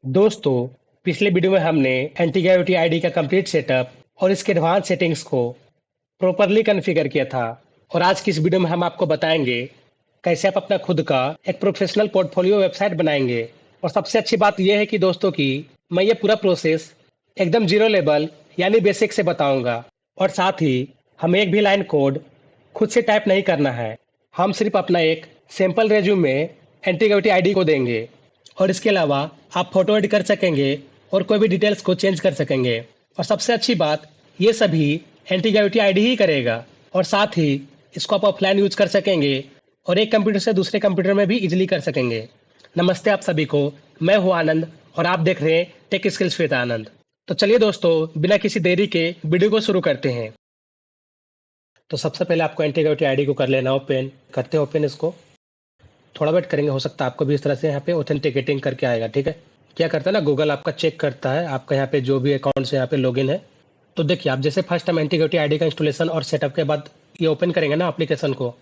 दोस्तों, पिछले वीडियो में हमने एंटी आईडी का कंप्लीट सेटअप और इसके एडवांस सेटिंग्स को प्रॉपरली कॉन्फ़िगर किया था। और आज की इस वीडियो में हम आपको बताएंगे कैसे आप अपना खुद का एक प्रोफेशनल पोर्टफोलियो वेबसाइट बनाएंगे। और सबसे अच्छी बात यह है कि दोस्तों की मैं ये पूरा प्रोसेस एकदम जीरो लेवल यानी बेसिक से बताऊंगा। और साथ ही हमें एक भी लाइन कोड खुद से टाइप नहीं करना है। हम सिर्फ अपना एक सिंपल रेज्यूमे एंटी आईडी को देंगे और इसके अलावा आप फोटो एड कर सकेंगे और कोई भी डिटेल्स को चेंज कर सकेंगे। और सबसे अच्छी बात, ये सभी एंटी आईडी ही करेगा। और साथ ही इसको आप ऑफलाइन यूज कर सकेंगे और एक कंप्यूटर से दूसरे कंप्यूटर में भी इजीली कर सकेंगे। नमस्ते आप सभी को, मैं हूँ आनंद और आप देख रहे हैं टेक स्किल्स विद आनंद। तो चलिए दोस्तों, बिना किसी देरी के वीडियो को शुरू करते हैं। तो सबसे पहले आपको एंटी आईडी को कर लेना ओपन। करते हैं ओपन इसको। थोड़ा वेट करेंगे, हो सकता है आपको भी इस तरह से यहाँ पे ऑथेंटिकेटिंग करके आएगा। ठीक है, क्या करता है ना, गूगल आपका चेक करता है आपका यहाँ पे जो भी अकाउंट से यहाँ पे लॉगिन है। तो देखिए, आप जैसे फर्स्ट टाइम एंटी आईडी का इंस्टॉलेशन और सेटअप के बाद ये ओपन करेंगे ना एप्लीकेशन को,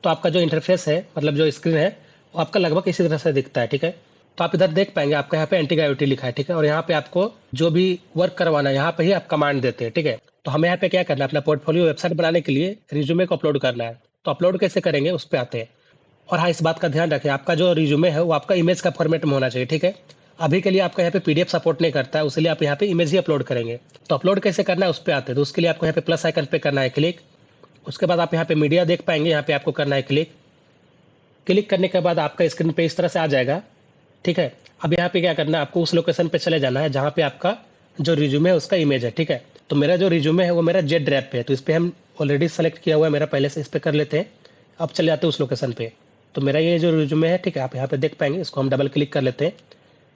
तो आपका जो इंटरफेस है, मतलब जो स्क्रीन है, वो आपका लगभग इसी तरह से दिखता है। ठीक है, तो आप इधर देख पाएंगे आपका यहाँ पे एंटी लिखा है। ठीक है, और यहाँ पे आपको जो भी वर्क करवाना है यहाँ पे ही आप कमांड देते हैं। ठीक है, तो हमें यहाँ पे क्या करना है, अपना पोर्टफोलियो वेबसाइट बनाने के लिए रिज्यूमे को अपलोड करना है। तो अपलोड कैसे करेंगे उस पर आते हैं। और हाँ, इस बात का ध्यान रखें, आपका जो रिज्यूमे है वो आपका इमेज का फॉर्मेट में होना चाहिए। ठीक है, अभी के लिए आपका यहाँ पे पीडीएफ सपोर्ट नहीं करता है, उसलिए आप यहाँ पे इमेज ही अपलोड करेंगे। तो अपलोड कैसे करना है उस पर आते हैं। तो उसके लिए आपको यहाँ पे प्लस आइकन पे करना है क्लिक। उसके बाद आप यहाँ पे मीडिया देख पाएंगे, यहाँ पे आपको करना है क्लिक। क्लिक करने के बाद आपका स्क्रीन पे इस तरह से आ जाएगा। ठीक है, अब यहाँ पे क्या करना है, आपको उस लोकेशन पे चले जाना है जहाँ पे आपका जो रिज्यूमे है उसका इमेज है। ठीक है, तो मेरा जो रिज्यूमे है वो मेरा जेड ड्राइव पे है, तो इस पर हम ऑलरेडी सेलेक्ट किया हुआ है मेरा पहले से, इस पर कर लेते हैं। अब चले जाते हैं उस लोकेशन पे। तो मेरा ये जो रिज्यूमे है, ठीक है, आप यहाँ पे देख पाएंगे, इसको हम डबल क्लिक कर लेते हैं।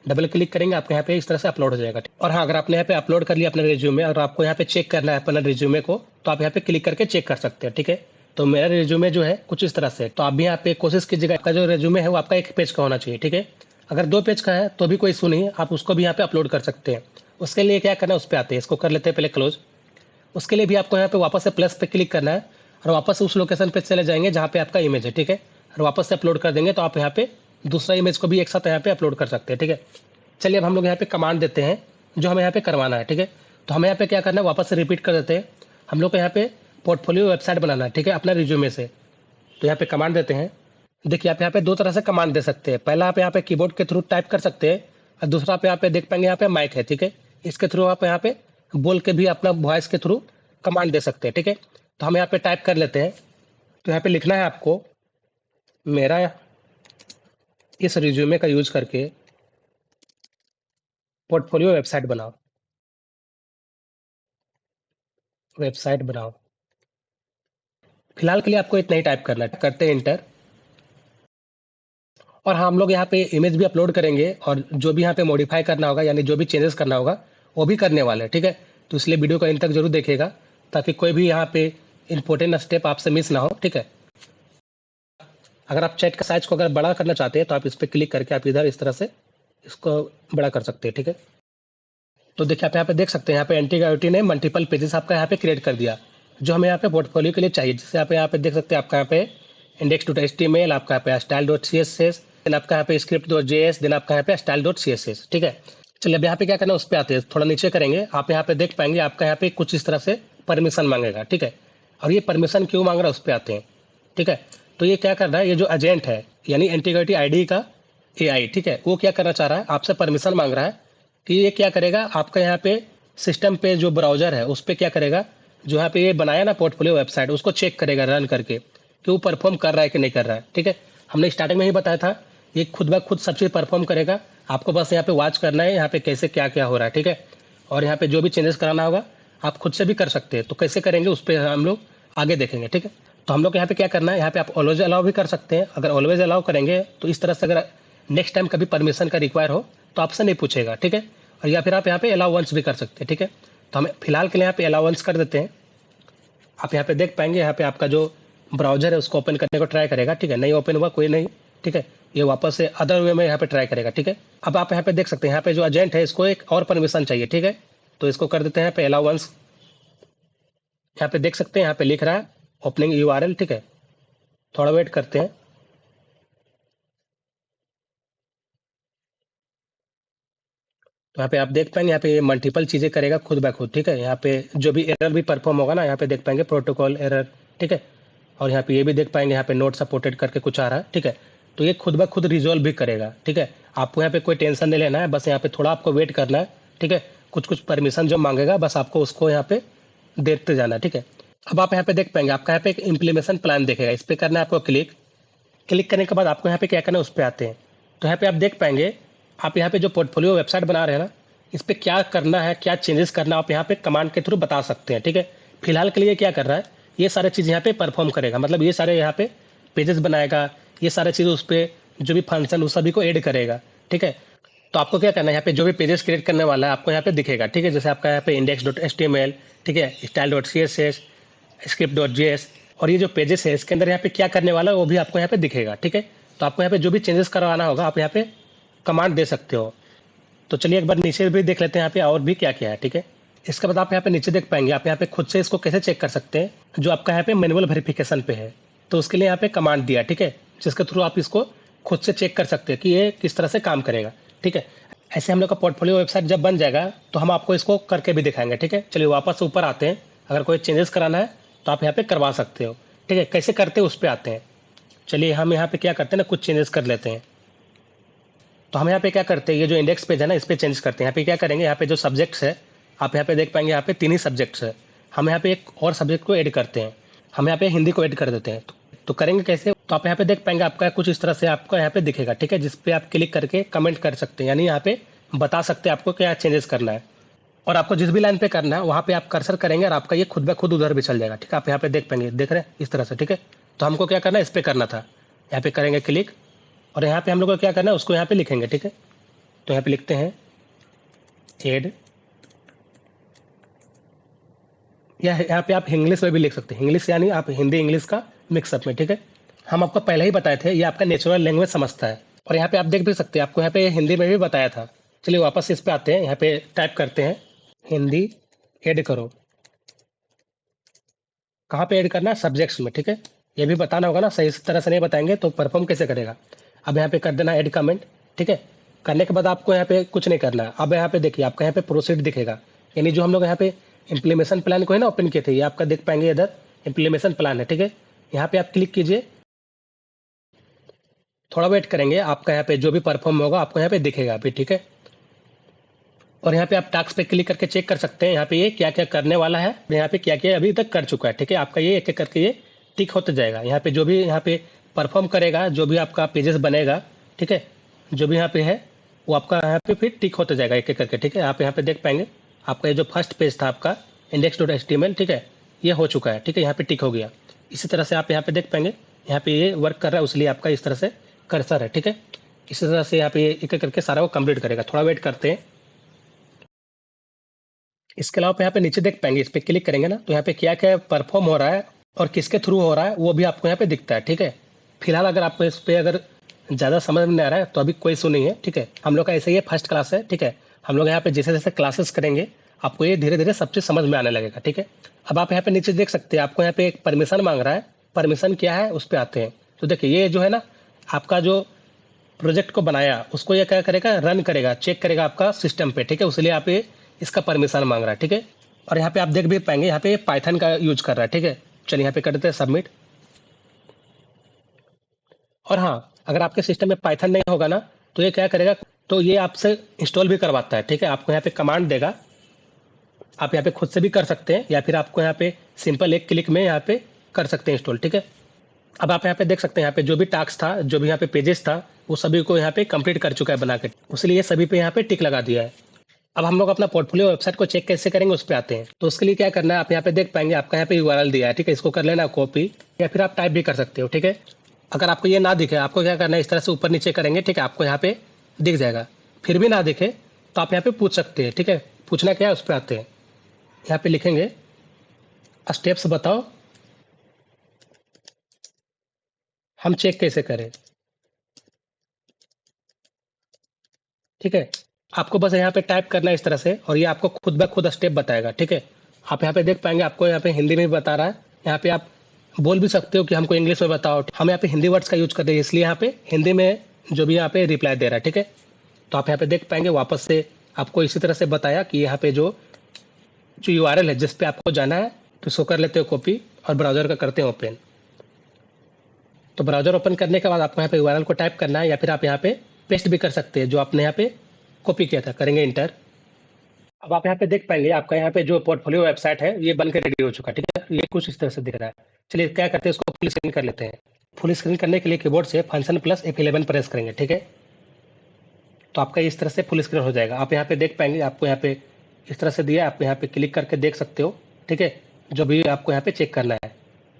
डबल क्लिक करेंगे, आपके यहाँ पे इस तरह से अपलोड हो जाएगा। और हाँ, अगर आपने यहाँ पे अपलोड कर लिया अपने रिज्यूमे और आपको यहाँ पे चेक करना है अपना रिज्यूमे को, तो आप यहाँ पे क्लिक करके चेक कर सकते हैं। ठीक है, तो मेरा रिज्यूमे जो है कुछ इस तरह से है। तो आप भी यहाँ पे कोशिश कीजिएगा आपका जो रिज्यूमे है वो आपका एक पेज का होना चाहिए। ठीक है, अगर 2 पेज का है तो भी कोई इशू नहीं है, आप उसको भी यहाँ पे अपलोड कर सकते हैं। उसके लिए क्या करना है उस पर आते हैं, इसको कर लेते हैं पहले क्लोज। उसके लिए भी आपको यहाँ पे वापस से प्लस पे क्लिक करना है और वापस उस लोकेशन पे चले जाएंगे जहाँ पे आपका इमेज है। ठीक है, और वापस से अपलोड कर देंगे, तो आप यहाँ पे दूसरा इमेज को भी एक साथ यहाँ पे अपलोड कर सकते हैं। ठीक है, चलिए अब हम लोग यहाँ पे कमांड देते हैं जो हमें यहाँ पे करवाना है। ठीक है, तो हमें यहाँ पे क्या करना है, वापस से रिपीट कर देते हैं। हम लोग को यहाँ पे पोर्टफोलियो वेबसाइट बनाना है। ठीक है, अपना रिज्यूमे से। तो यहाँ पे कमांड देते हैं। देखिए, आप यहाँ पे 2 तरह से कमांड दे सकते हैं। पहला आप यहाँ पे कीबोर्ड के थ्रू टाइप कर सकते हैं और दूसरा पे यहाँ पे देख पाएंगे यहाँ पे माइक है। ठीक है, इसके थ्रू आप यहाँ पे बोल के भी अपना वॉइस के थ्रू कमांड दे सकते हैं। ठीक है, तो हम यहाँ पे टाइप कर लेते हैं। तो यहाँ पे लिखना है आपको, मेरा इस रिज्यूमे का यूज करके पोर्टफोलियो वेबसाइट बनाओ। वेबसाइट बनाओ। फिलहाल के लिए आपको इतना ही टाइप करना है, करते हैं इंटर। और हाँ, हम लोग यहाँ पे इमेज भी अपलोड करेंगे और जो भी यहाँ पे मॉडिफाई करना होगा, यानी जो भी चेंजेस करना होगा वो भी करने वाले हैं। ठीक है, तो इसलिए वीडियो को इन तक जरूर देखिएगा ताकि कोई भी यहाँ पे इंपॉर्टेंट स्टेप आपसे मिस ना हो। ठीक है, अगर आप चैट का साइज को अगर बड़ा करना चाहते हैं तो आप इस पर क्लिक करके आप इधर इस तरह से इसको बड़ा कर सकते हैं। ठीक है, तो देखिए आप यहाँ पे देख सकते हैं, यहाँ पे एंटी ने मल्टीपल पेजेस आपका यहाँ पे क्रिएट कर दिया जो हमें यहाँ पे पोर्टफोलियो के लिए चाहिए। जैसे आप यहाँ पे देख सकते हैं, आपका यहाँ पे इंडेक्स डॉट HTML, आपका यहाँ पे स्टाइल डॉट CSS, देन आपका यहाँ पे स्क्रिप्ट डॉट JS, देन आपका यहाँ पे स्टाइल डॉट CSS। ठीक है, चलिए अब यहाँ पे क्या करना है उस पर आते हैं। थोड़ा नीचे करेंगे, आप यहाँ पे देख पाएंगे आपका यहाँ पे कुछ इस तरह से परमिशन मांगेगा। ठीक है, और ये परमिशन क्यों मांग रहा है उस पर आते हैं। ठीक है, तो ये क्या कर रहा है, ये जो एजेंट है यानी एंटी आईडी का AI, ठीक है, वो क्या करना चाह रहा है, आपसे परमिशन मांग रहा है कि ये क्या करेगा, आपका यहाँ पे सिस्टम पे जो ब्राउजर है उस पर क्या करेगा, जो यहाँ पे ये बनाया ना पोर्टफोलियो वेबसाइट, उसको चेक करेगा रन करके कि वो परफॉर्म कर रहा है कि नहीं कर रहा है। ठीक है, हमने स्टार्टिंग में ही बताया था, ये खुद ब खुद सब चीज़ परफॉर्म करेगा। आपको बस यहाँ पे वॉच करना है यहाँ पे कैसे क्या क्या हो रहा है। ठीक है, और यहाँ पे जो भी चेंजेस कराना होगा आप खुद से भी कर सकते हैं। तो कैसे करेंगे उस पर हम लोग आगे देखेंगे। ठीक है, तो हम लोग यहाँ पे क्या करना है, यहाँ पे आप ऑलवेज अलाउ भी कर सकते हैं। अगर ऑलवेज अलाउ करेंगे तो इस तरह से अगर नेक्स्ट टाइम कभी परमिशन का रिक्वायर हो तो आपसे नहीं पूछेगा। ठीक है, और या फिर आप यहाँ पे अलाउ वंस भी कर सकते हैं। ठीक है, तो हम फिलहाल के लिए यहाँ पे अलाउ वंस कर देते हैं। आप यहाँ पे देख पाएंगे, यहाँ पे आपका जो ब्राउजर है उसको ओपन करने को ट्राई करेगा। ठीक है, नहीं ओपन हुआ, कोई नहीं। ठीक है, ये वापस से अदर वे में यहाँ पे ट्राई करेगा। ठीक है, अब आप यहाँ पे देख सकते हैं, यहाँ पे जो एजेंट है इसको एक और परमिशन चाहिए। ठीक है, तो इसको कर देते हैं यहाँ पे अलाउ वंस। यहाँ पे देख सकते हैं, यहाँ पे लिख रहा है ओपनिंग URL। ठीक है, थोड़ा वेट करते हैं। तो यहाँ पे आप देख पाएंगे, यहाँ पे ये मल्टीपल चीज़ें करेगा खुद ब खुद, ठीक है। यहाँ पे जो भी एरर भी परफॉर्म होगा ना, यहाँ पे देख पाएंगे प्रोटोकॉल एरर, ठीक है। और यहाँ पे ये भी देख पाएंगे, यहाँ पे नोट सपोर्टेड करके कुछ आ रहा है, ठीक है। तो ये खुद ब खुद रिजोल्व भी करेगा, ठीक है। आपको यहाँ पे कोई टेंशन नहीं लेना है, बस यहाँ पे थोड़ा आपको वेट करना है, ठीक है। कुछ कुछ परमिशन जो मांगेगा बस आपको उसको यहाँ पे देते जाना है, ठीक है। अब आप यहाँ पे देख पाएंगे, आपका यहाँ पे एक इम्प्लीमेशन प्लान दिखेगा, इस पर करना है आपको क्लिक। क्लिक करने के बाद आपको यहाँ पे क्या करना है, उस पर आते हैं। तो यहाँ पे आप देख पाएंगे, आप यहाँ पे जो पोर्टफोलियो वेबसाइट बना रहे हैं ना, इस पर क्या करना है, क्या चेंजेस करना है, आप यहाँ पे कमांड के थ्रू बता सकते हैं, ठीक है। फिलहाल के लिए क्या कर रहा है, ये सारे चीज़ यहाँ पे परफॉर्म करेगा, मतलब ये सारे यहाँ पे पेजेस बनाएगा, ये सारे चीज़ उस पर जो भी फंक्शन उस सभी को ऐड करेगा, ठीक है। तो आपको क्या करना है, यहाँ पे जो भी पेजेस क्रिएट करने वाला है आपको यहाँ पे दिखेगा, ठीक है। जैसे आपका यहाँ पे index.html, ठीक है, style.css, script.js, और ये जो पेजेस है इसके अंदर यहाँ पे क्या करने वाला है वो भी आपको यहाँ पे दिखेगा, ठीक है। तो आपको यहाँ पे जो भी चेंजेस करवाना होगा आप यहाँ पे कमांड दे सकते हो। तो चलिए एक बार नीचे भी देख लेते हैं यहाँ पे और भी क्या क्या है, ठीक है। इसके बाद आप यहाँ पे नीचे देख पाएंगे, आप यहाँ पे खुद से इसको कैसे चेक कर सकते हैं, जो आपका यहाँ पे मैनुअल वेरिफिकेशन पे है। तो उसके लिए यहाँ पे कमांड दिया, ठीक है, जिसके थ्रू आप इसको खुद से चेक कर सकते हैं कि ये किस तरह से काम करेगा, ठीक है। ऐसे हम लोग का पोर्टफोलियो वेबसाइट जब बन जाएगा तो हम आपको इसको करके भी दिखाएंगे, ठीक है। चलिए वापस ऊपर आते हैं, अगर कोई चेंजेस कराना है तो आप यहाँ पे करवा सकते हो, ठीक है। कैसे करते हैं उस पर आते हैं। चलिए हम यहाँ पे क्या करते हैं ना, कुछ चेंजेस कर लेते हैं। तो हम यहाँ पे क्या करते हैं, ये जो इंडेक्स पेज है ना इस पर चेंज करते हैं। यहाँ पे क्या करेंगे, यहाँ पे जो सब्जेक्ट्स है आप यहाँ पे देख पाएंगे, यहाँ पे 3 ही सब्जेक्ट्स है। हम यहाँ पे एक और सब्जेक्ट को ऐड करते हैं, हम यहाँ पे हिंदी को ऐड कर देते हैं। तो करेंगे कैसे, तो आप यहाँ पे देख पाएंगे आपका कुछ इस तरह से आपका यहाँ पे दिखेगा, ठीक है, जिस पे आप क्लिक करके कमेंट कर सकते हैं, यानी यहाँ पे बता सकते हैं आपको क्या चेंजेस करना है। और आपको जिस भी लाइन पे करना है वहाँ पे आप कर्सर करेंगे और आपका ये खुद ब खुद उधर भी चल जाएगा, ठीक है। आप यहाँ पे देख पाएंगे, देख रहे हैं इस तरह से, ठीक है। तो हमको क्या करना है, इस पर करना था, यहाँ पे करेंगे क्लिक, और यहाँ पे हम लोग को क्या करना है उसको यहाँ पे लिखेंगे, ठीक है। तो यहाँ पे लिखते हैं एड, या यहाँ पे आप इंग्लिश में भी लिख सकते हैं, इंग्लिश यानी आप हिंदी इंग्लिश का मिक्सअप में, ठीक है। हम आपको पहले ही बताए थे ये आपका नेचुरल लैंग्वेज समझता है, और यहाँ पे आप देख भी सकते हैं, आपको यहाँ पे हिंदी में भी बताया था। चलिए वापस इस पे आते हैं, यहाँ पे टाइप करते हैं हिंदी ऐड करो। कहाँ पे ऐड करना है, सब्जेक्ट्स में, ठीक है। ये भी बताना होगा ना, सही तरह से नहीं बताएंगे तो परफॉर्म कैसे करेगा। अब यहाँ पे कर देना ऐड कमेंट, ठीक है। करने के बाद आपको यहाँ पे कुछ नहीं करना है। अब यहाँ पे देखिए आपका यहाँ पे प्रोसीड दिखेगा, यानी जो हम लोग यहाँ पे इम्प्लीमेशन प्लान को है ना ओपन किए थे, ये आपका देख पाएंगे इधर इम्प्लीमेशन प्लान है, ठीक है। यहाँ पे आप क्लिक कीजिए, थोड़ा वेट करेंगे, आपका यहाँ पे जो भी परफॉर्म होगा आपको यहाँ पे दिखेगा अभी, ठीक है। और यहाँ पे आप टास्क पे क्लिक करके चेक कर सकते हैं यहाँ पे ये क्या क्या करने वाला है, यहाँ पे क्या क्या अभी तक कर चुका है, ठीक है। आपका ये एक एक करके ये टिक होते जाएगा, यहाँ पे जो भी यहाँ पे परफॉर्म करेगा, जो भी आपका पेजेस बनेगा, ठीक है, जो भी यहाँ पे है वो आपका यहाँ पे फिर टिक होते जाएगा एक एक करके, ठीक है। आप यहाँ पे देख पाएंगे आपका ये जो फर्स्ट पेज था आपका index.html, ठीक है, ये हो चुका है, ठीक है, यहाँ पे टिक हो गया। इसी तरह से आप यहाँ पे देख पाएंगे यहाँ पे ये वर्क कर रहा है, उसलिए आपका इस तरह से कर्सर है, ठीक है। इसी तरह से यहाँ पे एक एक करके सारा वो कंप्लीट करेगा, थोड़ा वेट करते हैं। इसके अलावा यहाँ पे नीचे देख पाएंगे, इस पर क्लिक करेंगे ना तो यहाँ पे क्या क्या परफॉर्म हो रहा है और किसके थ्रू हो रहा है वो भी आपको यहाँ पे दिखता है, ठीक है। फिलहाल अगर आपको इस पर अगर ज़्यादा समझ में नहीं आ रहा है तो अभी कोई इशू नहीं है, ठीक है। हम लोग का ऐसे ही फर्स्ट क्लास है, ठीक है। हम लोग यहाँ पे जैसे जैसे क्लासेस करेंगे आपको ये धीरे धीरे सब चीज़ समझ में आने लगेगा, ठीक है। अब आप यहाँ पे नीचे देख सकते हैं, आपको यहाँ पे एक परमिशन मांग रहा है, परमिशन क्या है उस पर आते हैं। तो देखिए ये जो है ना आपका जो प्रोजेक्ट को बनाया उसको ये क्या करेगा, रन करेगा, चेक करेगा आपका सिस्टम पे, ठीक है। उसलिए आप ये इसका परमिशन मांग रहा है, ठीक है। और यहाँ पे आप देख भी पाएंगे यहाँ पे पाइथन का यूज कर रहा है, ठीक है। चलिए यहाँ पे कर देते हैं सबमिट। और हाँ, अगर आपके सिस्टम में पाइथन नहीं होगा ना तो ये क्या करेगा, तो ये आपसे इंस्टॉल भी करवाता है, ठीक है। आपको यहाँ पे कमांड देगा, आप यहाँ पे खुद से भी कर सकते हैं या फिर आपको यहाँ पे सिंपल एक क्लिक में यहाँ पे कर सकते हैं इंस्टॉल, ठीक है। अब आप यहाँ पे देख सकते हैं, यहाँ पे जो भी टास्क था, जो भी यहाँ पे पेजेस था, वो सभी को यहाँ पे कंप्लीट कर चुका है बना के, इसलिए सभी पे यहाँ पे टिक लगा दिया है। अब हम लोग अपना पोर्टफोलियो वेबसाइट को चेक कैसे करेंगे उस पे आते हैं। तो उसके लिए क्या करना है, आप यहाँ पे देख पाएंगे आपका यहाँ पे यूआरएल दिया है, ठीक है। इसको कर लेना कॉपी, या फिर आप टाइप भी कर सकते हो, ठीक है। अगर आपको ये ना दिखे आपको क्या करना है, इस तरह से ऊपर नीचे करेंगे, ठीक है, आपको यहाँ पे दिख जाएगा। फिर भी ना दिखे तो आप यहाँ पे पूछ सकते हैं, ठीक है। पूछना क्या है उस पर आते हैं, यहाँ पे लिखेंगे स्टेप्स बताओ हम चेक कैसे करें, ठीक है। आपको बस यहाँ पे टाइप करना है इस तरह से, और ये आपको खुद ब खुद स्टेप बताएगा, ठीक है। आप यहाँ पे देख पाएंगे आपको यहाँ पे हिंदी में भी बता रहा है, यहाँ पे आप बोल भी सकते हो कि हमको इंग्लिश में बताओ। हम यहाँ पे हिंदी वर्ड्स का यूज कर रहे हैं इसलिए यहाँ पे हिंदी में जो भी यहाँ पे रिप्लाई दे रहा है, ठीक है। तो आप यहाँ पे देख पाएंगे वापस से आपको इसी तरह से बताया कि यहाँ पे जो यूआरएल है जिस पे आपको जाना है, तो इसको कर लेते हो कॉपी और ब्राउज़र का करते हैं ओपन। तो ब्राउज़र ओपन करने के बाद आपको यहाँ पे यूआरएल को टाइप करना है, या फिर आप यहाँ पे पेस्ट भी कर सकते हैं जो आपने यहाँ पे कॉपी किया था। करेंगे इंटर। अब आप यहाँ पे देख पाएंगे आपका यहाँ पे जो पोर्टफोलियो वेबसाइट है ये बन के रेडी हो चुका है, ठीक है। ये कुछ इस तरह से दिख रहा है। चलिए क्या करते हैं, इसको फुल स्क्रीन कर लेते हैं। फुल स्क्रीन करने के लिए कीबोर्ड से फंक्शन प्लस F11 प्रेस करेंगे, ठीक है। तो आपका इस तरह से फुल स्क्रीन हो जाएगा। आप यहाँ पे देख पाएंगे आपको यहाँ पे इस तरह से दिया है, आप यहाँ पे क्लिक करके देख सकते हो, ठीक है। जो भी आपको यहाँ पे चेक करना है,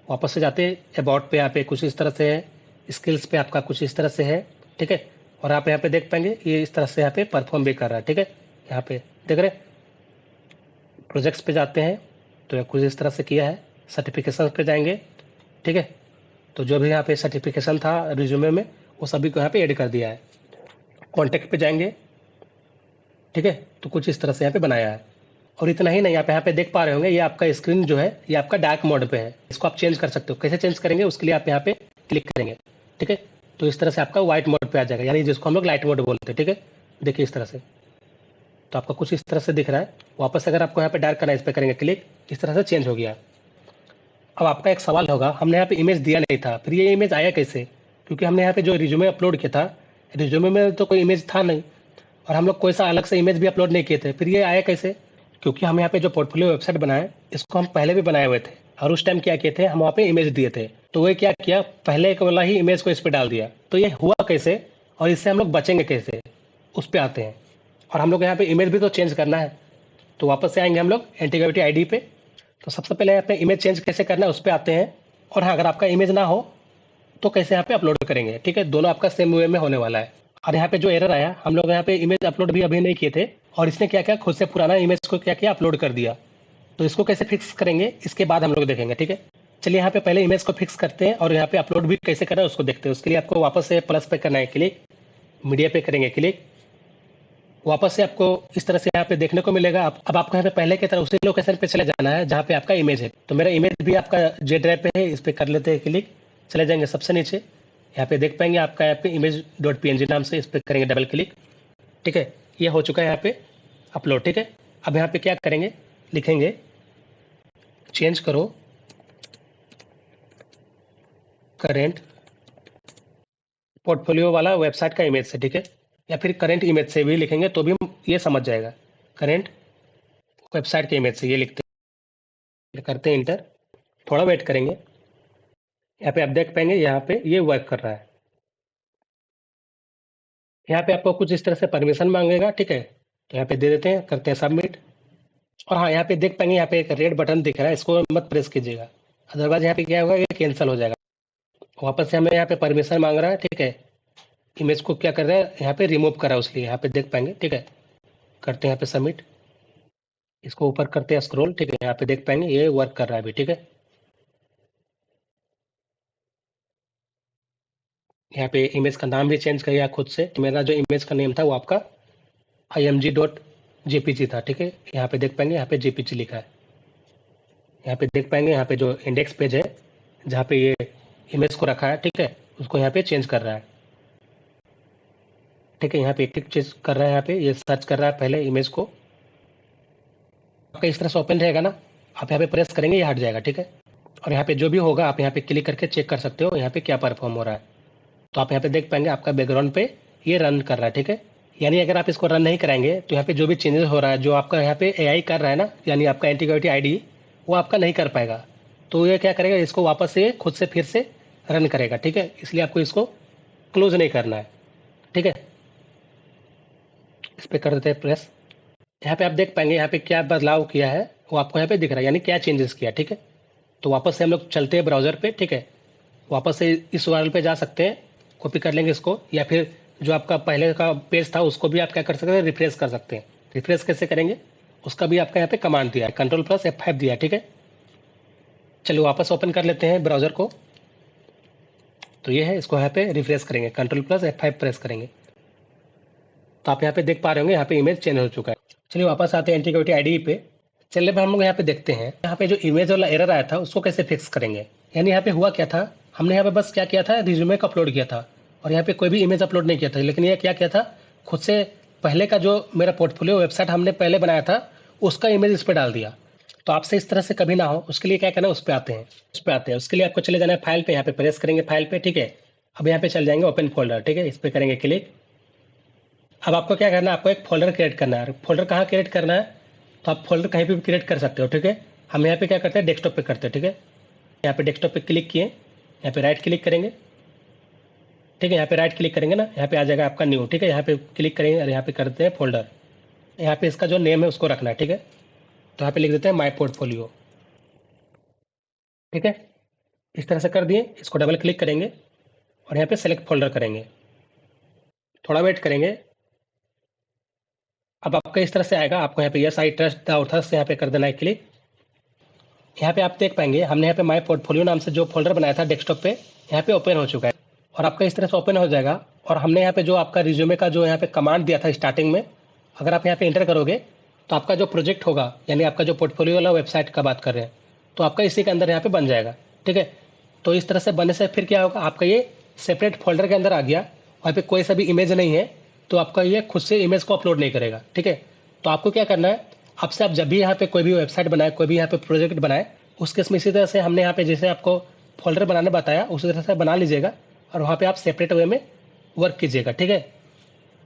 वापस से जाते अबाउट पे यहाँ पे कुछ इस तरह से है, स्किल्स पे आपका कुछ इस तरह से है, ठीक है। और आप यहाँ पे देख पाएंगे ये इस तरह से यहाँ पे परफॉर्म भी कर रहा है, ठीक है। यहाँ पे देख रहे प्रोजेक्ट्स पे जाते हैं तो कुछ इस तरह से किया है। सर्टिफिकेशन पे जाएंगे, ठीक है। तो जो भी यहाँ पे सर्टिफिकेशन था रिज्यूमे में वो सभी को यहाँ पे ऐड कर दिया है। कॉन्टैक्ट पे जाएंगे, ठीक है। तो कुछ इस तरह से यहाँ पे बनाया है। और इतना ही नहीं, आप यहाँ पे देख पा रहे होंगे ये आपका स्क्रीन जो है ये आपका डार्क मोड पे है। इसको आप चेंज कर सकते हो। कैसे चेंज करेंगे उसके लिए आप यहाँ पे क्लिक करेंगे, ठीक है। तो इस तरह से आपका व्हाइट मोड पे आ जाएगा, यानी जिसको हम लोग लाइट मोड बोलते हैं, ठीक है। देखिए इस तरह से, तो आपका कुछ इस तरह से दिख रहा है। वापस अगर आपको यहाँ पे डार्क करना है, इस पर करेंगे क्लिक, इस तरह से चेंज हो गया। अब आपका एक सवाल होगा, हमने यहाँ पे इमेज दिया नहीं था, फिर ये इमेज आया कैसे? क्योंकि हमने यहाँ पे जो रिज्यूमे अपलोड किया था, रिज्यूमे में तो कोई इमेज था नहीं, और हम लोग कोई सा अलग से इमेज भी अपलोड नहीं किए थे। फिर ये आया कैसे? क्योंकि हम यहाँ पे जो पोर्टफोलियो वेबसाइट बनाए इसको हम पहले भी बनाए हुए थे, और उस टाइम क्या किए थे, हम वहाँ पे इमेज दिए थे। तो वो क्या किया, पहले एक वाला ही इमेज को इस पर डाल दिया। तो ये हुआ कैसे और इससे हम लोग बचेंगे कैसे, उस पर आते हैं। और हम लोग यहाँ पे इमेज भी तो चेंज करना है। तो वापस से आएंगे हम लोग एंटीग्रेविटी आईडी पे। तो सबसे पहले यहाँ पे इमेज चेंज कैसे करना है उस पर आते हैं। और हाँ, अगर आपका इमेज ना हो तो कैसे यहाँ पे अपलोड करेंगे, ठीक है। दोनों आपका सेम वे में होने वाला है। और यहाँ पे जो एरर आया, हम लोग यहाँ पे इमेज अपलोड भी अभी नहीं किए थे, और इसने क्या किया, खुद से पुराना इमेज को क्या किया, अपलोड कर दिया। तो इसको कैसे फिक्स करेंगे इसके बाद हम लोग देखेंगे, ठीक है। चलिए यहाँ पे पहले इमेज को फिक्स करते हैं और यहाँ पे अपलोड भी कैसे करना है उसको देखते हैं। उसके लिए आपको वापस से प्लस पे करना है क्लिक, मीडिया पे करेंगे क्लिक। वापस से आपको इस तरह से यहाँ पे देखने को मिलेगा। अब आपको यहाँ पे पहले की तरह उसी लोकेशन पे चले जाना है जहाँ पे आपका इमेज है। तो मेरा इमेज भी आपका जे ड्राइव पे है, इस पे कर लेते हैं क्लिक। चले जाएंगे सबसे नीचे, यहाँ पे देख पाएंगे आपका यहाँ पे image.png नाम से, इस पे करेंगे डबल क्लिक, ठीक है। ये हो चुका है यहाँ पे अपलोड, ठीक है। अब यहाँ पे क्या करेंगे, लिखेंगे चेंज करो करेंट पोर्टफोलियो वाला वेबसाइट का इमेज से, ठीक है। या फिर करेंट इमेज से भी लिखेंगे तो भी ये समझ जाएगा। करेंट वेबसाइट के इमेज से ये लिखते हैं, करते हैं इंटर। थोड़ा वेट करेंगे, यहाँ पे आप देख पाएंगे यहाँ पे ये वर्क कर रहा है। यहाँ पे आपको कुछ इस तरह से परमिशन मांगेगा, ठीक है। तो यहाँ पे दे देते हैं, करते हैं सबमिट। और हाँ, यहाँ पे देख पाएंगे यहाँ पे एक रेड बटन दिख रहा है, इसको मत प्रेस कीजिएगा, अदरवाइज यहाँ पे क्या होगा, ये कैंसिल हो जाएगा। वापस से हमें यहाँ पे परमिशन मांग रहा है, ठीक है। इमेज को क्या कर रहा है, यहाँ पे रिमूव कर रहा है, उसलिए यहाँ पे देख पाएंगे, ठीक है। करते हैं यहाँ पे सबमिट, इसको ऊपर करते हैं स्क्रॉल, ठीक है। यहाँ पे देख पाएंगे ये वर्क कर रहा है अभी, ठीक है। यहाँ पे इमेज का नाम भी चेंज किया खुद से। मेरा जो इमेज का नेम था वो आपका img.jpg था, ठीक है। यहाँ पे देख पाएंगे यहाँ पे jpg लिखा है। यहाँ पे देख पाएंगे यहाँ पे जो इंडेक्स पेज है जहाँ पे ये इमेज को रखा है, ठीक है, उसको यहाँ पे चेंज कर रहा है, ठीक है। यहाँ पे एक एक चीज कर रहा है, यहाँ पे ये सर्च कर रहा है पहले इमेज को। आपका इस तरह से ओपन रहेगा ना, आप यहाँ पे प्रेस करेंगे ये हट जाएगा, ठीक है। और यहाँ पे जो भी होगा आप यहाँ पे क्लिक करके चेक कर सकते हो यहाँ पे क्या परफॉर्म हो रहा है। तो आप यहाँ पे देख पाएंगे आपका बैकग्राउंड पे ये रन कर रहा है, ठीक है। यानी अगर आप इसको रन नहीं कराएंगे तो यहाँ पे जो भी चेंजेस हो रहा है, जो आपका यहाँ पे एआई कर रहा है ना, यानी आपका एंटीग्रेविटी आईडी, वो आपका नहीं कर पाएगा। तो ये क्या करेगा, इसको वापस से खुद से फिर से रन करेगा, ठीक है। इसलिए आपको इसको क्लोज नहीं करना है, ठीक है। इस पर कर देते हैं प्रेस। यहाँ पे आप देख पाएंगे यहाँ पे क्या बदलाव किया है वो आपको यहाँ पे दिख रहा है, यानी क्या चेंजेस किया, ठीक है। तो वापस से हम लोग चलते हैं ब्राउजर पे, ठीक है। वापस से इस URL पे जा सकते हैं, कॉपी कर लेंगे इसको, या फिर जो आपका पहले का पेज था उसको भी आप क्या कर सकते हैं, रिफ्रेश कर सकते हैं। रिफ्रेश कैसे करेंगे उसका भी आपका यहाँ पे कमांड दिया है, Ctrl+F5 दिया है, ठीक है। चलिए वापस ओपन कर लेते हैं ब्राउजर को। तो ये है, इसको यहाँ पे रिफ्रेश करेंगे, Ctrl+F5 प्रेस करेंगे। तो आप यहाँ पे देख पा रहे होंगे यहाँ पे इमेज चेंज हो चुका है। चलिए वापस आते हैं एंटीग्रेविटी आईडी पे। चलिए हम लोग यहाँ पे देखते हैं यहाँ पे जो इमेज वाला एरर आया था उसको कैसे फिक्स करेंगे। यानी यहाँ पे हुआ क्या था, हमने यहाँ पे बस क्या किया था, रिज्यूमे को अपलोड किया था और यहाँ पे कोई भी इमेज अपलोड नहीं किया था। लेकिन ये क्या किया था, खुद से पहले का जो मेरा पोर्टफोलियो वेबसाइट हमने पहले बनाया था उसका इमेज इस पे डाल दिया। तो आपसे इस तरह से कभी ना हो, उसके लिए क्या करना है, उस पे आते हैं। उसके लिए आपको चले जाना है फाइल पे, यहाँ पे प्रेस करेंगे फाइल पे, ठीक है। अब यहाँ पे चल जाएंगे ओपन फोल्डर, ठीक है, इस पे करेंगे क्लिक। अब आपको क्या करना है, आपको एक फोल्डर क्रिएट करना है। फोल्डर कहाँ क्रिएट करना है, तो आप फोल्डर कहीं पे भी क्रिएट कर सकते हो, ठीक है। हम यहाँ पे क्या करते हैं, डेस्कटॉप पे करते हैं, ठीक है। यहाँ पे डेस्कटॉप पे क्लिक किए, यहाँ पे राइट क्लिक करेंगे, ठीक है। यहाँ पे राइट क्लिक करेंगे ना, यहाँ पे आ जाएगा आपका न्यू, ठीक है। यहाँ पे क्लिक करेंगे और यहाँ पे करते हैं फोल्डर। यहाँ पे इसका जो नेम है उसको रखना है, ठीक है। तो यहाँ पे लिख देते हैं माई पोर्टफोलियो, ठीक है। इस तरह से कर दिए, इसको डबल क्लिक करेंगे और यहाँ पे सेलेक्ट फोल्डर करेंगे, थोड़ा वेट करेंगे। अब आपका इस तरह से आएगा, आपको यहाँ पे yes I trust the author's यहाँ पे कर देना है क्लिक। यहाँ पे आप देख पाएंगे हमने यहाँ पे माई पोर्टफोलियो नाम से जो फोल्डर बनाया था डेस्कटॉप पे, यहाँ पे ओपन हो चुका है और आपका इस तरह से ओपन हो जाएगा। और हमने यहाँ पे जो आपका रिज्यूमे का जो यहाँ पे कमांड दिया था स्टार्टिंग में, अगर आप यहाँ पे इंटर करोगे तो आपका जो प्रोजेक्ट होगा, यानी आपका जो पोर्टफोलियो वाला वेबसाइट का बात कर रहे हैं, तो आपका इसी के अंदर यहाँ पे बन जाएगा, ठीक है। तो इस तरह से बनने से फिर क्या होगा, आपका ये सेपरेट फोल्डर के अंदर आ गया। वहाँ पे कोई सा भी इमेज नहीं है, तो आपका ये खुद से इमेज को अपलोड नहीं करेगा, ठीक है। तो आपको क्या करना है, आपसे आप जब भी यहाँ पे कोई भी वेबसाइट बनाए, कोई भी यहाँ पे प्रोजेक्ट बनाए, उस केस में इसी तरह से हमने यहाँ पे जैसे आपको फोल्डर बनाने बताया उसी तरह से बना लीजिएगा और वहाँ पे आप सेपरेट वे में वर्क कीजिएगा, ठीक है।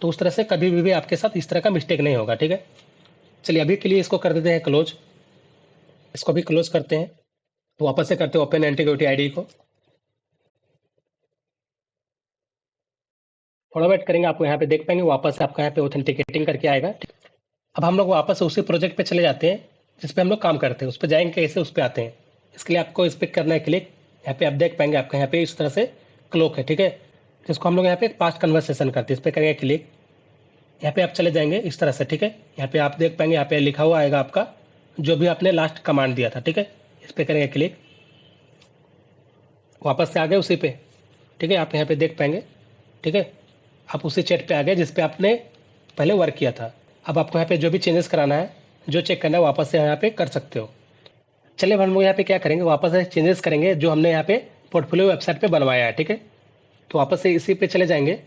तो उस तरह से कभी भी आपके साथ इस तरह का मिस्टेक नहीं होगा, ठीक है। चलिए अभी के लिए इसको कर देते हैं क्लोज, इसको भी क्लोज करते हैं। तो वापस से करते हैं ओपन एंटीग्रिटी आईडी को, थोड़ा वेट करेंगे, आपको यहाँ पे देख पाएंगे वापस से आपका यहाँ पे ऑथेंटिकेटिंग करके आएगा। अब हम लोग वापस उसी प्रोजेक्ट पे चले जाते हैं जिस पे हम लोग काम करते हैं, उस पर जाएंगे कैसे, उस पर आते हैं। इसके लिए आपको इस पर करना है क्लिक। यहाँ पे आप देख पाएंगे आपका यहाँ पे इस तरह से क्लोक है, ठीक है, जिसको हम लोग यहाँ पे पास्ट कन्वर्सेशन करते हैं, इस पर करेंगे क्लिक। यहाँ पे आप चले जाएंगे इस तरह से, ठीक है। यहाँ पे आप देख पाएंगे यहाँ पे लिखा हुआ आएगा आपका जो भी आपने लास्ट कमांड दिया था, ठीक है। इस पर करेंगे क्लिक, वापस से आ गए उसी पे, ठीक है। आप यहाँ पे देख पाएंगे, ठीक है, आप उसी चैट पे आ गए जिस पे आपने पहले वर्क किया था। अब आपको यहाँ पे जो भी चेंजेस कराना है, जो चेक करना है, वापस से यहाँ पे कर सकते हो। चलिए हम लोग यहाँ पे क्या करेंगे, वापस से चेंजेस करेंगे जो हमने यहाँ पे पोर्टफोलियो वेबसाइट पे बनवाया है, ठीक है। तो वापस से इसी पे चले जाएंगे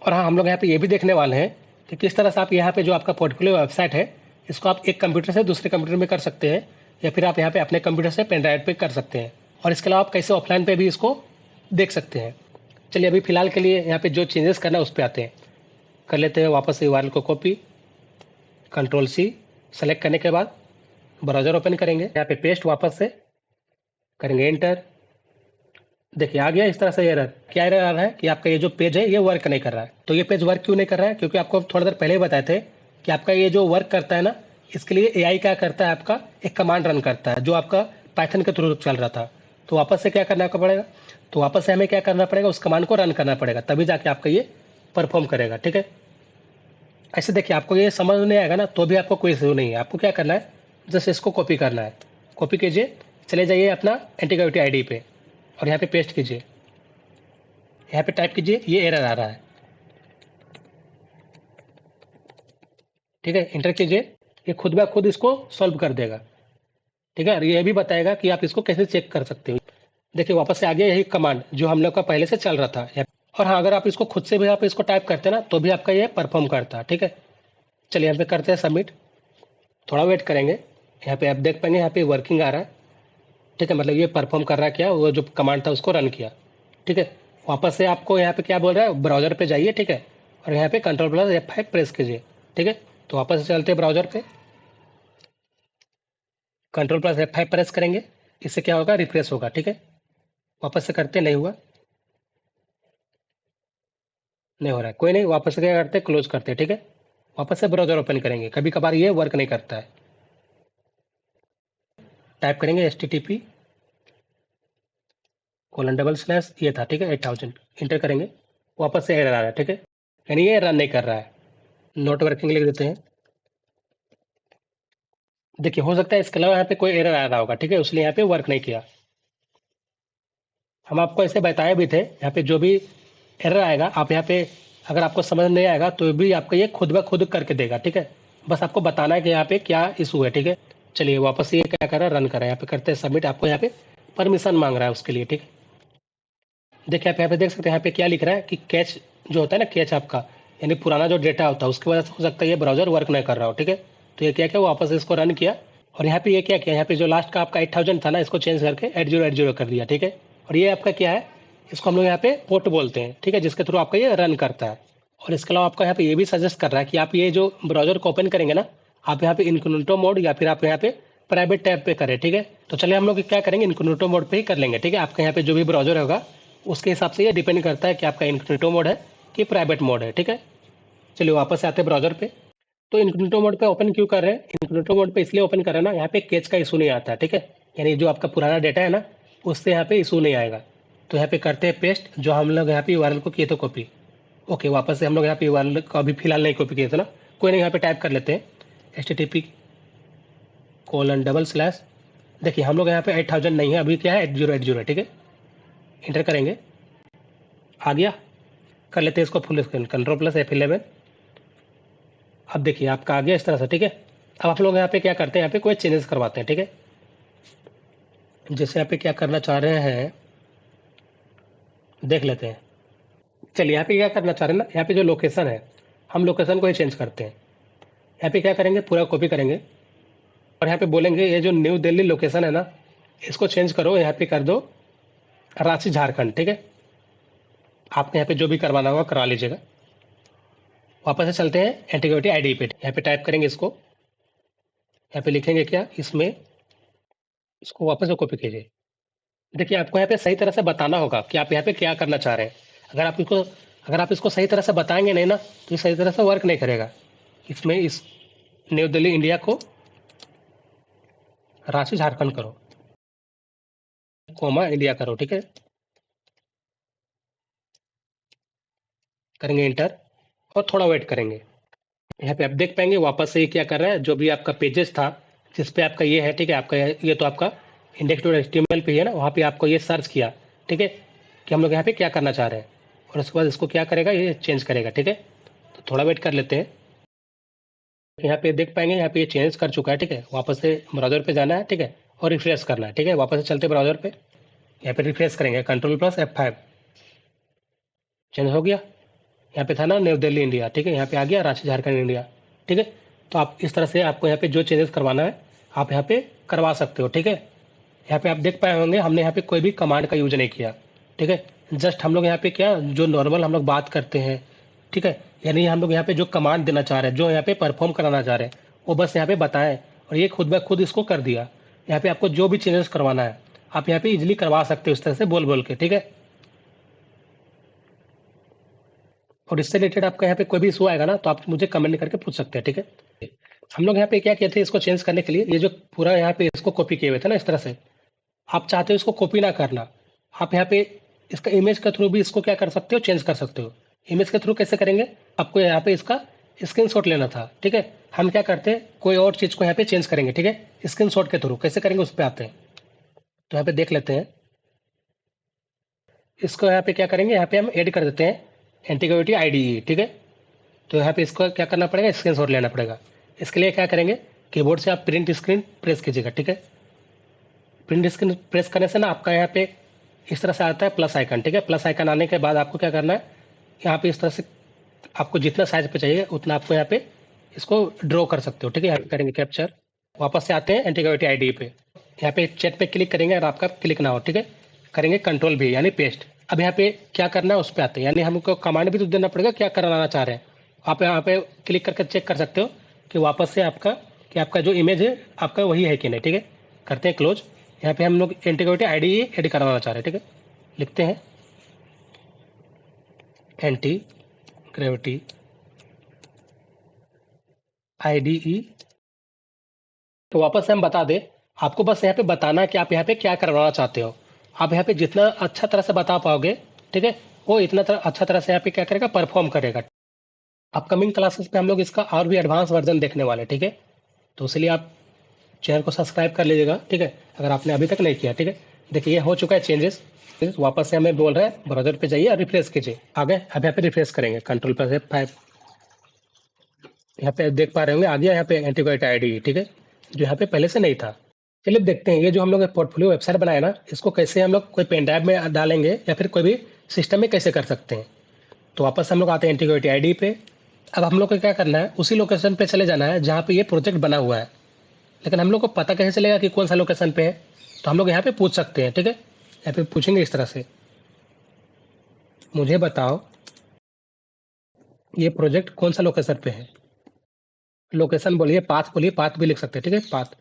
और हाँ, हम लोग यहाँ पे ये भी देखने वाले हैं कि किस तरह से आप यहाँ पे जो आपका पोर्टफोलियो वेबसाइट है, इसको आप एक कंप्यूटर से दूसरे कंप्यूटर में कर सकते हैं या फिर आप यहाँ पे अपने कंप्यूटर से पेन ड्राइव पे कर सकते हैं। और इसके अलावा आप कैसे ऑफलाइन पे भी इसको देख सकते हैं। चलिए अभी फिलहाल के लिए यहाँ पे जो चेंजेस करना है उस पर आते हैं, कर लेते हैं। वापस से URL को कॉपी, कंट्रोल C, सेलेक्ट करने के बाद ब्राउज़र ओपन करेंगे, यहाँ पे पेस्ट, वापस से करेंगे एंटर। देखिए आ गया इस तरह से एरर। क्या एरर आ रहा है कि आपका ये जो पेज है ये वर्क नहीं कर रहा है। तो ये पेज वर्क क्यों नहीं कर रहा है, क्योंकि आपको थोड़ा देर पहले ही बताए थे कि आपका ये जो वर्क करता है ना, इसके लिए AI क्या करता है, आपका एक कमांड रन करता है जो आपका पाइथन के थ्रू चल रहा था। तो वापस से क्या करना पड़ेगा, तो वापस से हमें क्या करना पड़ेगा, उस कमांड को रन करना पड़ेगा, तभी जाके आपका ये परफॉर्म करेगा, ठीक है। ऐसे देखिए आपको ये समझ नहीं आएगा ना, तो भी आपको कोई इशू नहीं है। आपको क्या करना है, जस्ट इसको कॉपी करना है, कॉपी कीजिए, चले जाइए अपना एंटीग्रिटी आईडी पे और यहाँ पे पेस्ट कीजिए। यहाँ पे टाइप कीजिए ये एरर आ रहा है, ठीक है, इंटर कीजिए। ये खुद ब खुद इसको सॉल्व कर देगा, ठीक है। और ये भी बताएगा कि आप इसको कैसे चेक कर सकते हो। देखिए वापस से आ गया यही कमांड जो हम लोग का पहले से चल रहा था। और हाँ, अगर आप इसको खुद से भी आप इसको टाइप करते हैं ना, तो भी आपका ये परफॉर्म करता है, ठीक है। चलिए यहाँ पे करते हैं सबमिट, थोड़ा वेट करेंगे। यहाँ पे आप देख पाएंगे यहाँ पे वर्किंग आ रहा है, ठीक है, मतलब ये परफॉर्म कर रहा है, क्या वो जो कमांड था उसको रन किया, ठीक है। वापस से आपको यहाँ पे क्या बोल रहा है, ब्राउजर पे जाइए, ठीक है, और यहाँ पे Ctrl+F5 प्रेस कीजिए, ठीक है। तो वापस से चलते हैं ब्राउजर पे, Ctrl+F5 प्रेस करेंगे, इससे क्या होगा, रिफ्रेश होगा, ठीक है। वापस से करते, नहीं हुआ, नहीं हो रहा है, कोई नहीं, वापस से क्या करते हैं, क्लोज करते हैं, ठीक है। वापस से ब्राउजर ओपन करेंगे, कभी कभार ये वर्क नहीं करता है। टाइप करेंगे http:// ये था, ठीक है, 8000 इंटर करेंगे, वापस से एरर आ रहा है, ठीक है, यानी ये रन नहीं कर रहा है। नॉट वर्किंग लिख देते हैं। देखिए हो सकता है इसके अलावा यहाँ पे कोई एरर आ रहा होगा, ठीक है, इसलिए यहाँ पे वर्क नहीं किया। हम आपको ऐसे बताए भी थे, यहाँ पे जो भी एरर आएगा आप यहाँ पे, अगर आपको समझ नहीं आएगा तो भी आपका ये खुद ब खुद करके देगा, ठीक है। बस आपको बताना है कि यहाँ पे क्या इशू है, ठीक है। चलिए वापस ये क्या कर रहा है, रन कर रहा है। यहाँ पे करते हैं सबमिट, आपको यहाँ पे परमिशन मांग रहा है उसके लिए, ठीक है। देखिए आप यहाँ पे देख सकते हैं, यहाँ पे क्या लिख रहा है कि कैच जो होता है ना, कैच आपका यानी पुराना जो डेटा होता है उसकी वजह से हो सकता है ये ब्राउज़र वर्क नहीं कर रहा हो, ठीक है। तो ये क्या किया, वापस इसको रन किया और यहाँ पे ये क्या किया, यहाँ पे जो लास्ट का आपका 8000 था ना, इसको चेंज करके 8080 कर दिया, ठीक है। और ये आपका क्या है, इसको हम लोग यहाँ पे पोर्ट बोलते हैं, ठीक है, जिसके थ्रू आपका ये रन करता है। और इसके अलावा आपका यहाँ पे ये भी सजेस्ट कर रहा है कि आप ये जो ब्राउज़र को ओपन करेंगे ना, आप यहाँ पे इनकॉग्निटो मोड या फिर आप यहाँ पे प्राइवेट टैब पे करें, ठीक है। तो चलिए हम लोग क्या करेंगे, इनकॉग्निटो मोड पे ही कर लेंगे, ठीक है। आपके यहाँ पे जो भी ब्राउज़र होगा उसके हिसाब से ये डिपेंड करता है कि आपका इनकॉग्निटो मोड है कि प्राइवेट मोड है, ठीक है। चलिए वापस आते हैं ब्राउज़र पे। तो इनकॉग्निटो मोड पे ओपन क्यों कर रहे हैं, इनकॉग्निटो मोड पे इसलिए ओपन कर रहे हैं ना, यहाँ पे कैच का इशू नहीं आता, ठीक है। यानी जो आपका पुराना डेटा है ना, उससे यहाँ पे इशू नहीं आएगा। तो यहाँ पे करते हैं पेस्ट, जो हम लोग यहाँ पे यूआरएल को किए थे कॉपी। ओके, वापस से हम लोग यहाँ पे यूआरएल को अभी फिलहाल नहीं कॉपी किए थे ना, कोई नहीं, यहाँ पे टाइप कर लेते हैं http:/। देखिए हम लोग यहाँ पे 8000 नहीं है, अभी क्या है 8080 है, ठीक है। इंटर करेंगे, आ गया। कर लेते हैं इसको फुल स्क्रीन, Ctrl+F11। अब देखिए आपका आ गया इस तरह से, ठीक है। अब आप लोग यहाँ पे क्या करते हैं, यहाँ पे कोई चेंजेस करवाते हैं, ठीक है। जैसे यहाँ पे क्या करना चाह रहे हैं देख लेते हैं। चलिए यहाँ पे क्या करना चाह रहे हैं ना, यहाँ पे जो लोकेशन है, हम लोकेशन को ही चेंज करते हैं। यहाँ पे क्या करेंगे, पूरा कॉपी करेंगे और यहाँ पे बोलेंगे ये जो न्यू दिल्ली लोकेशन है ना, इसको चेंज करो, यहाँ पे कर दो रांची झारखंड, ठीक है। आपको यहाँ पे जो भी करवाना होगा करवा लीजिएगा। वापस से चलते हैं एंटीग्युइटी आईडी पे, यहाँ पे टाइप करेंगे इसको, यहाँ पे लिखेंगे क्या इसमें, इसको वापस से कॉपी कीजिए। देखिए आपको यहाँ पे सही तरह से बताना होगा कि आप यहाँ पे क्या करना चाह रहे हैं। अगर आप इसको सही तरह से बताएंगे नहीं ना, तो ये सही तरह से वर्क नहीं करेगा। इसमें इस न्यू दिल्ली इंडिया को रांची झारखंड करो, कोमा इंडिया करो, ठीक है। करेंगे इंटर और थोड़ा वेट करेंगे। यहाँ पे आप देख पाएंगे वापस से ये क्या कर रहा है, जो भी आपका पेजेस था जिस पे आपका ये है, ठीक है, आपका ये तो आपका index.html पे ही है ना, वहाँ पे आपको ये सर्च किया, ठीक है, कि हम लोग यहाँ पे क्या करना चाह रहे हैं। और उसके बाद इसको क्या करेगा, ये चेंज करेगा, ठीक है। तो थोड़ा वेट कर लेते हैं। यहाँ पे देख पाएंगे यहाँ पे ये चेंज कर चुका है, ठीक है। वापस से ब्राउज़र पे जाना है, ठीक है, और रिफ्रेश करना है, ठीक है। वापस से चलते ब्राउज़र पे, यहाँ पे रिफ्रेश करेंगे, Ctrl+F5, चेंज हो गया। यहाँ पे था ना न्यू दिल्ली इंडिया, ठीक है, यहाँ पे आ गया रांची झारखंड इंडिया, ठीक है। तो आप इस तरह से आपको यहाँ पे जो चेंजेस करवाना है आप यहाँ पे करवा सकते हो, ठीक है। यहाँ पे आप देख पाए होंगे हमने यहाँ पे कोई भी कमांड का यूज नहीं किया, ठीक है। जस्ट हम लोग यहाँ पे क्या, जो नॉर्मल हम लोग बात करते हैं, ठीक है, यानी हम लोग यहाँ पे जो कमांड देना चाह रहे हैं, जो यहाँ पे परफॉर्म कराना चाह रहे हैं, वो बस यहाँ पे बताएं और ये खुद ब खुद इसको कर दिया। यहाँ पे आपको जो भी चेंजेस करवाना है आप यहाँ पे इजिली करवा सकते हो इस तरह से बोल बोल के, ठीक है। और इससे रिलेटेड आपका यहाँ पे कोई भी इशू आएगा ना, तो आप मुझे कमेंट करके पूछ सकते हैं, ठीक है। हम लोग यहाँ पे क्या किए थे, इसको चेंज करने के लिए ये जो पूरा यहाँ पे इसको कॉपी किए हुए थे ना इस तरह से, आप चाहते हो इसको कॉपी ना करना, आप यहाँ पे इसका इमेज के थ्रू भी इसको क्या कर सकते हो, चेंज कर सकते हो। इमेज के थ्रू कैसे करेंगे, आपको यहाँ पे इसका स्क्रीनशॉट लेना था, ठीक है। हम क्या करते हैं, कोई और चीज़ को यहाँ पे चेंज करेंगे, ठीक है, स्क्रीनशॉट के थ्रू कैसे करेंगे उस पर आते हैं। तो यहाँ पे देख लेते हैं, इसको यहाँ पे क्या करेंगे, यहाँ पे हम ऐड कर देते हैं एंटीग्युइटी आईडी, ठीक है। तो यहाँ पे इसको क्या करना पड़ेगा, स्क्रीनशॉट लेना पड़ेगा। इसके लिए क्या करेंगे, कीबोर्ड से आप प्रिंट स्क्रीन प्रेस कीजिएगा, ठीक है। प्रिंट स्क्रीन प्रेस करने से ना आपका यहाँ पे इस तरह से आता है प्लस आइकन, ठीक है। प्लस आइकन आने के बाद आपको क्या करना है, यहाँ पे इस तरह से आपको जितना साइज पे चाहिए उतना आपको यहाँ पे इसको ड्रॉ कर सकते हो, ठीक है। यहाँ पे करेंगे कैप्चर, वापस से आते हैं एंटीग्युइटी आईडी पे, यहाँ पे चेक पे क्लिक करेंगे और आपका क्लिक ना हो, ठीक है, करेंगे Ctrl+V यानी पेस्ट। अब यहाँ पे क्या करना है उस पर आते हैं, यानी हमको कमांड भी तो देना पड़ेगा क्या कराना चाह रहे हैं। आप यहाँ पे क्लिक करके चेक कर सकते हो कि वापस से आपका जो इमेज है आपका वही है कि नहीं, ठीक है। करते हैं क्लोज। यहाँ पे हम लोग एंटीग्युइटी आईडी ऐड करवाना चाह रहे हैं, ठीक है। लिखते हैं एंटीग्युइटी आईडी। तो वापस से हम बता दें, आपको बस यहाँ पे बताना है कि आप यहाँ पे क्या करवाना चाहते हो। आप यहाँ पे जितना अच्छा तरह से बता पाओगे, ठीक है, वो इतना अच्छा तरह से यहाँ पे क्या करेगा, परफॉर्म करेगा। अपकमिंग क्लासेस पे हम लोग इसका और भी एडवांस वर्जन देखने वाले, ठीक है। तो इसलिए आप चैनल को सब्सक्राइब कर लीजिएगा, ठीक है, अगर आपने अभी तक नहीं किया, ठीक है। देखिए ये हो चुका है चेंजेस। वापस से हमें बोल रहा है ब्राउज़र पे जाइए और रिफ्रेश कीजिए, आ गए। अब यहाँ पे रिफ्रेश करेंगे Ctrl+F5, यहाँ पे देख पा रहे होंगे आ गया यहाँ पे एंटीग्युइटी आईडी, ठीक है, जो यहाँ पे पहले से नहीं था। चलिए देखते हैं ये जो हम लोग पोर्टफोलियो वेबसाइट बनाया ना, इसको कैसे हम लोग कोई पेन ड्राइव में डालेंगे या फिर कोई भी सिस्टम में कैसे कर सकते हैं। तो वापस हम लोग आते हैं एंटीग्यूटी आईडी पे। अब हम लोग को क्या करना है, उसी लोकेशन पे चले जाना है जहाँ पे ये प्रोजेक्ट बना हुआ है। लेकिन हम लोग को पता कैसे चलेगा कि कौन सा लोकेशन पे है, तो हम लोग यहाँ पे पूछ सकते हैं। ठीक है, यहाँ पे पूछेंगे इस तरह से, मुझे बताओ ये प्रोजेक्ट कौन सा लोकेशन पे है। लोकेशन बोलिए, पाथ बोलिए, पाथ भी लिख सकते हैं। ठीक है, पाथ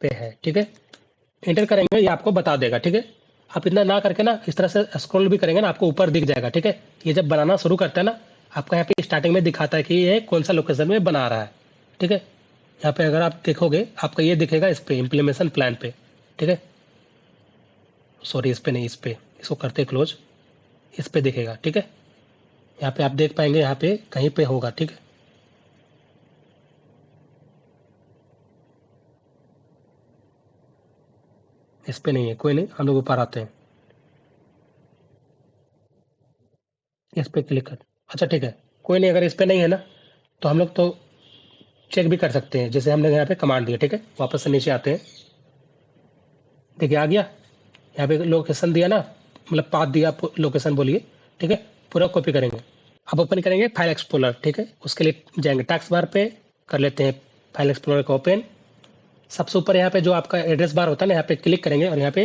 पे है। ठीक है, एंटर करेंगे, ये आपको बता देगा। ठीक है, आप इतना ना करके ना इस तरह से स्क्रॉल भी करेंगे ना, आपको ऊपर दिख जाएगा। ठीक है, ये जब बनाना शुरू करता है ना, आपका यहाँ पे स्टार्टिंग में दिखाता है कि ये कौन सा लोकेशन में बना रहा है। ठीक है, यहाँ पे अगर आप देखोगे आपका ये दिखेगा इस पे इम्प्लीमेशन प्लान पे। ठीक है, सॉरी इस पे नहीं, इस पे, इसको करते क्लोज, इस पे दिखेगा। ठीक है, यहाँ पे आप देख पाएंगे, यहाँ पे कहीं पे होगा। ठीक है, इस पे नहीं है, कोई नहीं, हम लोग ऊपर आते हैं, इस पे क्लिक कर, अच्छा ठीक है, कोई नहीं, अगर इस पे नहीं है ना तो हम लोग तो चेक भी कर सकते हैं, जैसे हमने यहाँ पे कमांड दिया। ठीक है, वापस से नीचे आते हैं, देखिए आ गया, यहाँ पे लोकेशन दिया ना, मतलब पाथ दिया, लोकेशन बोलिए। ठीक है, पूरा कॉपी करेंगे। अब ओपन करेंगे फाइल एक्सप्लोरर। ठीक है, उसके लिए जाएंगे टास्क बार पे, कर लेते हैं फाइल एक्सप्लोरर का ओपन। सबसे ऊपर यहाँ पे जो आपका एड्रेस बार होता है ना, यहाँ पे क्लिक करेंगे और यहाँ पे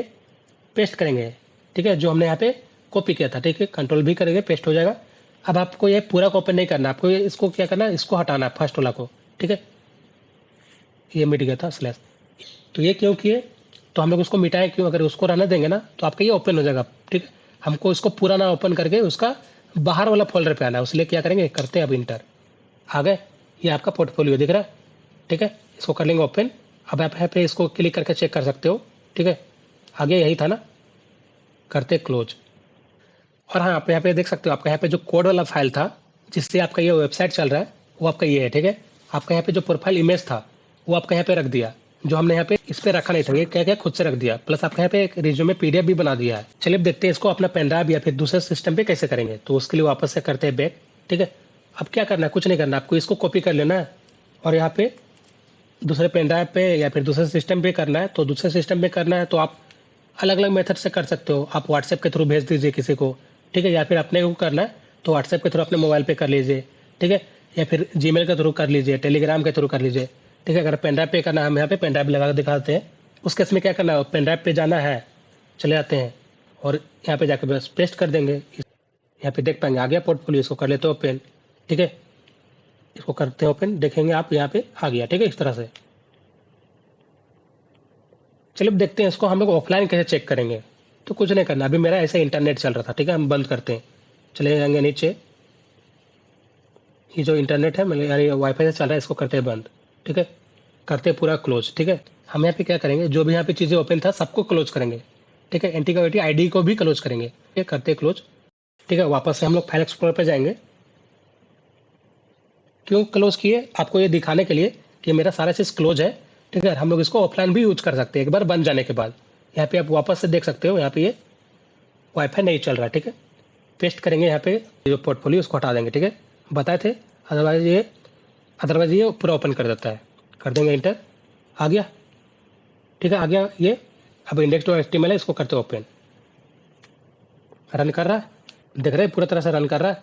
पेस्ट करेंगे। ठीक है, जो हमने यहाँ पे कॉपी किया था। ठीक है, कंट्रोल भी करेंगे, पेस्ट हो जाएगा। अब आपको ये पूरा ओपन नहीं करना, आपको इसको क्या करना है, इसको हटाना है, फर्स्ट वाला को। ठीक है, ये मिट गया था स्लैश, तो ये क्यों किए, तो हम लोग उसको मिटाएं क्यों, अगर उसको रहने देंगे ना तो आपका ये ओपन हो जाएगा। ठीक है, हमको इसको पूरा ना ओपन करके उसका बाहर वाला फोल्डर पे आना है, उसलिए क्या करेंगे, करते हैं अब इंटर। आ गए, ये आपका पोर्टफोलियो दिख रहा है। ठीक है, इसको कर लेंगे ओपन। अब आप यहाँ पे इसको क्लिक करके चेक कर सकते हो। ठीक है, आगे यही था ना, करते क्लोज। और हाँ, आप यहाँ पे देख सकते हो, आपका यहाँ पे जो कोड वाला फाइल था जिससे आपका ये वेबसाइट चल रहा है, वो आपका ये है। ठीक है, आपका यहाँ पे जो प्रोफाइल इमेज था वो आपका यहाँ पे रख दिया, जो हमने यहाँ पे इस पे रखा नहीं था, ये क्या क्या खुद से रख दिया, प्लस आपका यहाँ पे एक रिज्यूमे पीडीएफ भी बना दिया है। चलिए अब देखते हैं इसको अपना पेन ड्राइव या फिर दूसरे सिस्टम पे कैसे करेंगे, तो उसके लिए वापस से करते हैं बैक। ठीक है, अब क्या करना है, कुछ नहीं करना, आपको इसको कॉपी कर लेना है और यहाँ पे दूसरे पेन ड्राइव पे या फिर दूसरे सिस्टम पे करना है। तो दूसरे सिस्टम पे करना है तो आप अलग अलग मेथड से कर सकते हो, आप व्हाट्सएप के थ्रू भेज दीजिए किसी को। ठीक है, या फिर अपने को करना है तो व्हाट्सएप के थ्रू अपने मोबाइल पे कर लीजिए। ठीक है, या फिर जीमेल के थ्रू कर लीजिए, टेलीग्राम के थ्रू कर लीजिए। ठीक है, अगर पेन ड्राइव पे करना है, हम यहाँ पे पेन ड्राइव लगा के दिखाते हैं। उस केस में क्या करना है, पेन ड्राइव पे जाना है, चले जाते हैं और यहाँ पे जाकर बस पेस्ट कर देंगे। यहाँ पे देख पाएंगे आ गया पोर्टफोलियो, इसको कर लेते हो ओपन। ठीक है, इसको करते हैं ओपन, देखेंगे आप यहाँ पे आ गया। ठीक है, इस तरह से। चलिए अब देखते हैं इसको हम लोग ऑफलाइन कैसे चेक करेंगे। तो कुछ नहीं करना, अभी मेरा ऐसे इंटरनेट चल रहा था। ठीक है, हम बंद करते हैं, चले जाएंगे नीचे, ये जो इंटरनेट है मतलब यानी वाईफाई से चल रहा है, इसको करते हैं बंद। ठीक है, करते हैं पूरा क्लोज। ठीक है, हम यहाँ पे क्या करेंगे, जो भी यहाँ पे चीज़ें ओपन था सबको क्लोज करेंगे। ठीक है, एंटीग्यूटी आईडी को भी क्लोज करेंगे। ठीक है, करते हैं क्लोज। ठीक है, वापस से हम लोग फाइल एक्सप्लोरर पे जाएंगे। क्यों क्लोज किए, आपको ये दिखाने के लिए कि मेरा सारा चीज़ क्लोज है। ठीक है, हम लोग इसको ऑफलाइन भी यूज कर सकते हैं एक बार बंद जाने के बाद। यहाँ पे आप वापस से देख सकते हो, यहाँ पे ये वाईफाई नहीं चल रहा है। ठीक है, पेस्ट करेंगे यहाँ पे, जो पोर्टफोलियो उसको हटा देंगे। ठीक है, बताए थे, अदरवाइज ये पूरा ओपन कर देता है, कर देंगे इंटर, आ गया। ठीक है, आ गया ये। अब इंडेक्स डॉट एचटीएमएल है, इसको करते ओपन, रन कर रहा है, देख रहे हैं पूरा तरह से रन कर रहा है।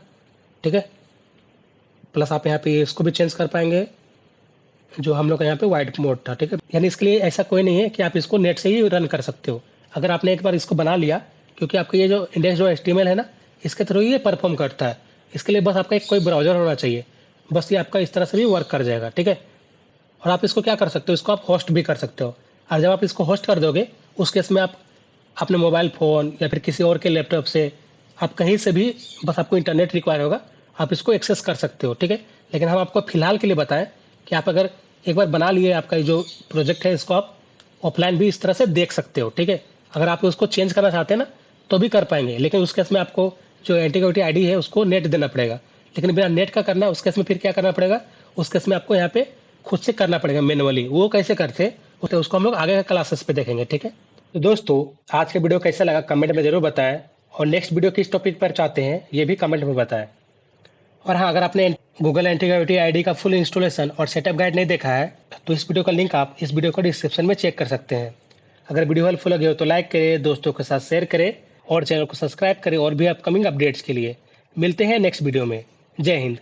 ठीक है, प्लस आप यहाँ पे इसको भी चेंज कर पाएंगे, जो हम लोग का यहाँ पे वाइट मोड था। ठीक है, यानी इसके लिए ऐसा कोई नहीं है कि आप इसको नेट से ही रन कर सकते हो। अगर आपने एक बार इसको बना लिया, क्योंकि आपका ये जो इंडेक्स डॉट एचटीएमएल है ना, इसके थ्रू ये परफॉर्म करता है। इसके लिए बस आपका एक कोई ब्राउजर होना चाहिए, बस ये आपका इस तरह से भी वर्क कर जाएगा। ठीक है, और आप इसको क्या कर सकते हो, इसको आप होस्ट भी कर सकते हो। और जब आप इसको होस्ट कर दोगे, उस केस में आप अपने मोबाइल फ़ोन या फिर किसी और के लैपटॉप से, आप कहीं से भी, बस आपको इंटरनेट रिक्वायर होगा, आप इसको एक्सेस कर सकते हो। ठीक है, लेकिन हम आपको फिलहाल के लिए बताएं कि आप अगर एक बार बना लिए आपका ये जो प्रोजेक्ट है, इसको आप ऑफलाइन भी इस तरह से देख सकते हो। ठीक है, अगर आप उसको चेंज करना चाहते हैं ना तो भी कर पाएंगे, लेकिन उस केस में आपको जो एंटीग्यूटी आईडी है उसको नेट देना पड़ेगा। लेकिन बिना नेट का करना, उस केस में फिर क्या करना पड़ेगा, उस केस में आपको यहाँ पे खुद से करना पड़ेगा मैनुअली। वो कैसे करते हैं उसको हम लोग आगे के क्लासेस पे देखेंगे। ठीक है, तो दोस्तों आज का वीडियो कैसा लगा कमेंट में जरूर बताएं, और नेक्स्ट वीडियो किस टॉपिक पर चाहते हैं ये भी कमेंट में बताएं। और हाँ, अगर आपने गूगल एंटीग्यूटी आईडी का फुल इंस्टॉलेशन और सेटअप गाइड नहीं देखा है तो इस वीडियो का लिंक आप इस वीडियो को डिस्क्रिप्शन में चेक कर सकते हैं। अगर वीडियो हेल्पफुल लगे हो तो लाइक करें, दोस्तों के साथ शेयर करें और चैनल को सब्सक्राइब करें और भी अपकमिंग अपडेट्स के लिए। मिलते हैं नेक्स्ट वीडियो में। जय हिंद।